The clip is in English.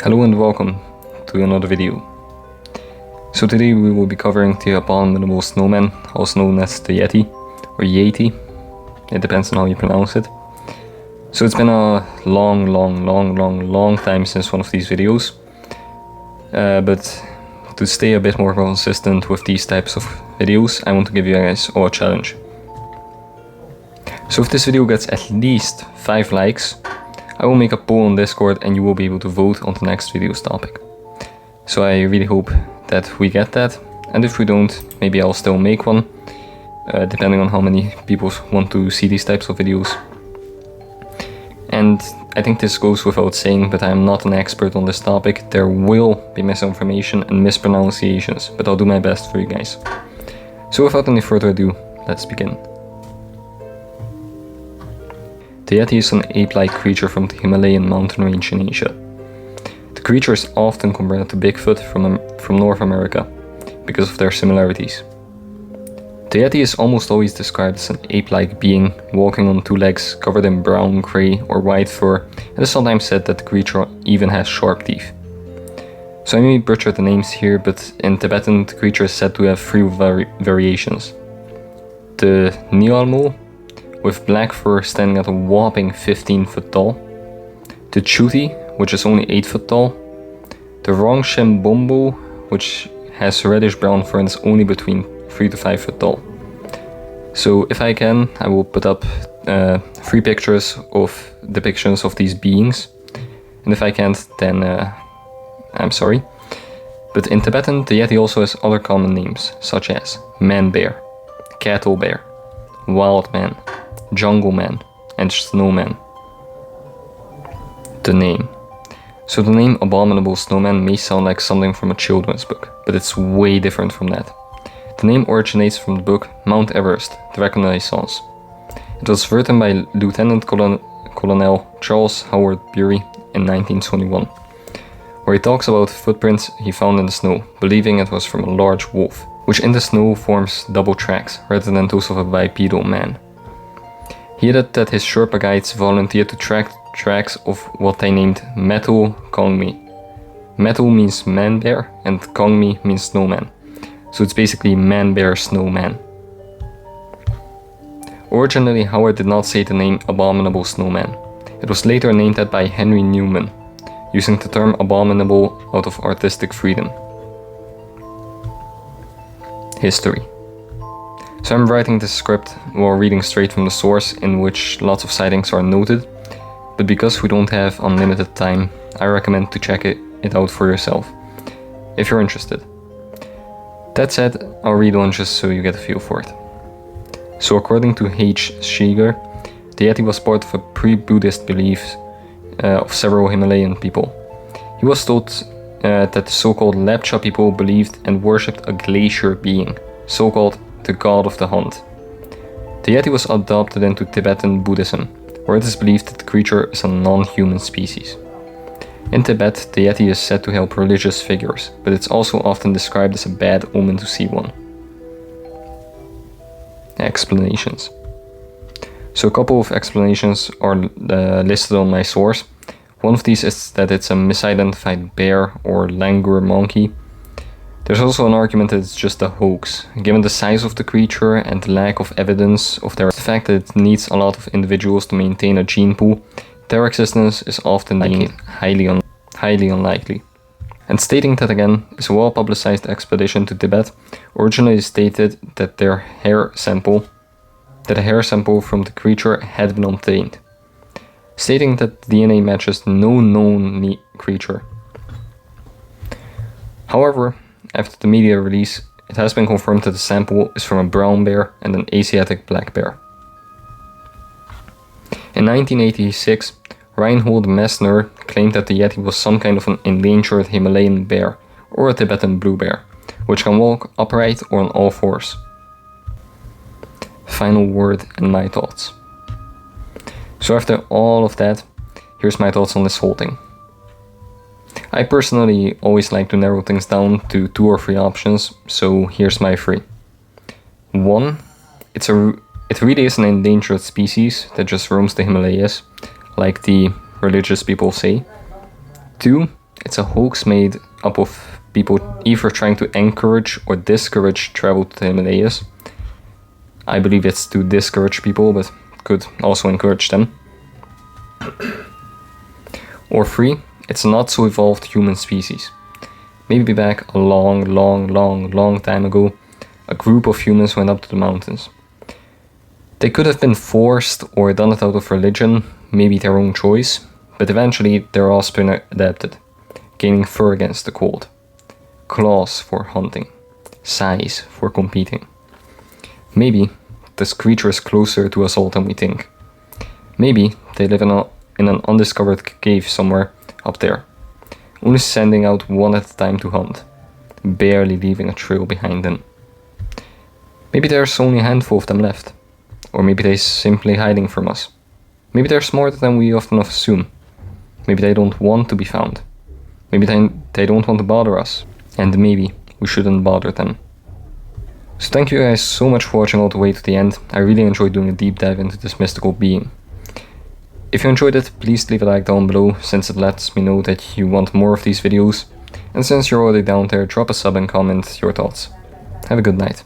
Hello and welcome to another video. So today we will be covering the Abominable Snowman, also known as the Yeti, or Yeti, it depends on how you pronounce it. So it's been a long time since one of these videos, but to stay a bit more consistent with these types of videos, I want to give you guys all a challenge. So if this video gets at least 5 likes, I will make a poll on Discord and you will be able to vote on the next video's topic. So I really hope that we get that, and if we don't, maybe I'll still make one, depending on how many people want to see these types of videos. And I think this goes without saying, but I am not an expert on this topic. There will be misinformation and mispronunciations, but I'll do my best for you guys. So without any further ado, let's begin. The Yeti is an ape-like creature from the Himalayan mountain range in Asia. The creature is often compared to Bigfoot from North America, because of their similarities. The Yeti is almost always described as an ape-like being, walking on 2 legs, covered in brown, grey or white fur, and it is sometimes said that the creature even has sharp teeth. So I may butcher the names here, but in Tibetan the creature is said to have 3 variations. The Nialmo, with black fur standing at a whopping 15 foot tall. The Chuti, which is only 8 foot tall. The Rongshim Bombo, which has reddish brown fur and is only between 3 to 5 foot tall. So if I can, I will put up 3 pictures of depictions of these beings. And if I can't, then I'm sorry. But in Tibetan, the Yeti also has other common names, such as man bear, cattle bear, wild man, jungle man, and snowman. The name. So the name Abominable Snowman may sound like something from a children's book, but it's way different from that. The name originates from the book Mount Everest, the Reconnaissance. It was written by Lieutenant Colonel Charles Howard Bury in 1921, where he talks about footprints he found in the snow, believing it was from a large wolf, which in the snow forms double tracks rather than those of a bipedal man. He added that his Sherpa guides volunteered to track tracks of what they named Metu Kongmi. Metu means man bear and Kongmi means snowman, so it's basically man bear snowman. Originally, Howard did not say the name Abominable Snowman. It was later named that by Henry Newman, using the term abominable out of artistic freedom. History. So I'm writing this script while reading straight from the source, in which lots of sightings are noted, but because we don't have unlimited time, I recommend to check it out for yourself, if you're interested. That said, I'll read one just so you get a feel for it. So according to H. Shiger, the Yeti was part of a pre-Buddhist belief of several Himalayan people. He was told that the so-called Lepcha people believed and worshipped a glacier being, so-called the god of the hunt. The Yeti was adopted into Tibetan Buddhism, where it is believed that the creature is a non-human species. In Tibet, the Yeti is said to help religious figures, but it's also often described as a bad omen to see one. Explanations. So a couple of explanations are listed on my source. One of these is that it's a misidentified bear or langur monkey. There's also an argument that it's just a hoax, given the size of the creature and the lack of evidence of the fact that it needs a lot of individuals to maintain a gene pool. Their existence is often deemed highly unlikely. And stating that again is a well-publicized expedition to Tibet originally stated that a hair sample from the creature had been obtained, stating that DNA matches no known creature. However, after the media release, it has been confirmed that the sample is from a brown bear and an Asiatic black bear. In 1986, Reinhold Messner claimed that the Yeti was some kind of an endangered Himalayan bear or a Tibetan blue bear, which can walk upright or on all fours. Final word and my thoughts. So after all of that, here's my thoughts on this whole thing. I personally always like to narrow things down to 2 or 3 options, so here's my 3. 1. It really is an endangered species that just roams the Himalayas, like the religious people say. 2. It's a hoax made up of people either trying to encourage or discourage travel to the Himalayas. I believe it's to discourage people, but could also encourage them. Or 3, it's a not so evolved human species. Maybe back a long time ago, a group of humans went up to the mountains. They could have been forced or done it out of religion, maybe their own choice, but eventually their offspring adapted, gaining fur against the cold, claws for hunting, size for competing. Maybe this creature is closer to us all than we think. Maybe they live in an undiscovered cave somewhere up there, only sending out one at a time to hunt, barely leaving a trail behind them. Maybe there's only a handful of them left, or maybe they're simply hiding from us. Maybe they're smarter than we often assume. Maybe they don't want to be found. Maybe they don't want to bother us, and maybe we shouldn't bother them. So thank you guys so much for watching all the way to the end. I really enjoyed doing a deep dive into this mystical being. If you enjoyed it, please leave a like down below, since it lets me know that you want more of these videos. And since you're already down there, drop a sub and comment your thoughts. Have a good night.